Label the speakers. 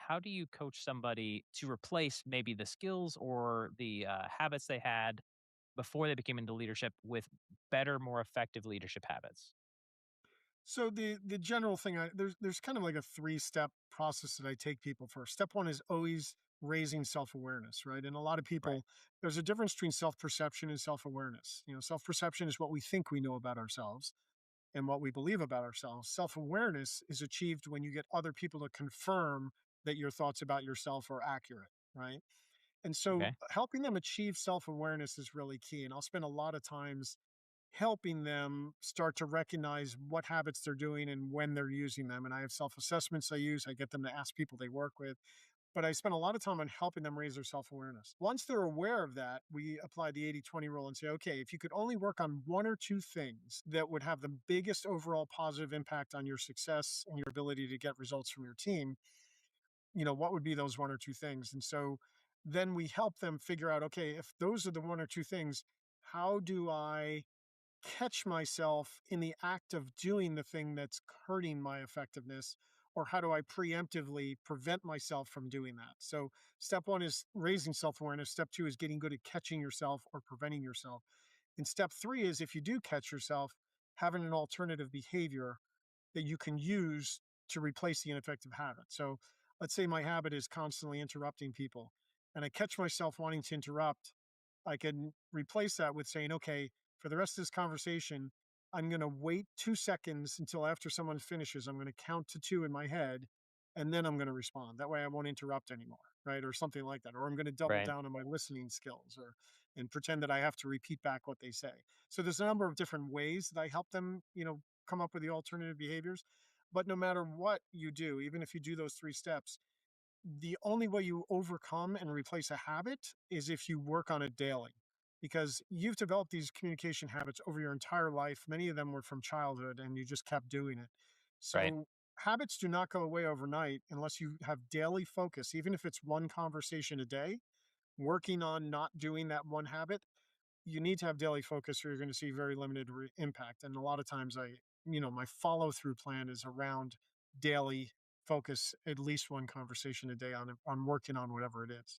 Speaker 1: how do you coach somebody to replace maybe the skills or the habits they had before they became into leadership with better, more effective leadership habits?
Speaker 2: So the general thing, there's kind of like a three-step process that I take people for. Step one is always raising self-awareness, right? And a lot of
Speaker 1: Right.
Speaker 2: people, there's a difference between self-perception and self-awareness. Self-perception is what we think we know about ourselves and what we believe about ourselves. Self-awareness is achieved when you get other people to confirm that your thoughts about yourself are accurate, right? And so
Speaker 1: Okay.
Speaker 2: helping them achieve self-awareness is really key. And I'll spend a lot of times helping them start to recognize what habits they're doing and when they're using them. And I have self assessments I use. I get them to ask people they work with, but I spend a lot of time on helping them raise their self awareness. Once they're aware of that, we apply the 80/20 rule and say, okay, if you could only work on one or two things that would have the biggest overall positive impact on your success and your ability to get results from your team, what would be those one or two things? And so then we help them figure out, okay, if those are the one or two things, how do I catch myself in the act of doing the thing that's hurting my effectiveness? Or how do I preemptively prevent myself from doing that? So, step one is raising self awareness. Step two is getting good at catching yourself or preventing yourself. And step three is if you do catch yourself, having an alternative behavior that you can use to replace the ineffective habit. So, let's say my habit is constantly interrupting people, and I catch myself wanting to interrupt. I can replace that with saying, okay, for the rest of this conversation, I'm going to wait 2 seconds until after someone finishes. I'm going to count to two in my head, and then I'm going to respond. That way I won't interrupt anymore, right? Or something like that. Or I'm going to double
Speaker 1: Right.
Speaker 2: down on my listening skills or and pretend that I have to repeat back what they say. So there's a number of different ways that I help them, come up with the alternative behaviors. But no matter what you do, even if you do those three steps, the only way you overcome and replace a habit is if you work on it daily, because you've developed these communication habits over your entire life. Many of them were from childhood and you just kept doing it.
Speaker 1: Right.
Speaker 2: So habits do not go away overnight unless you have daily focus, even if it's one conversation a day, working on not doing that one habit. You need to have daily focus or you're going to see very limited impact. And a lot of times my follow through plan is around daily focus, at least one conversation a day on working on whatever it is.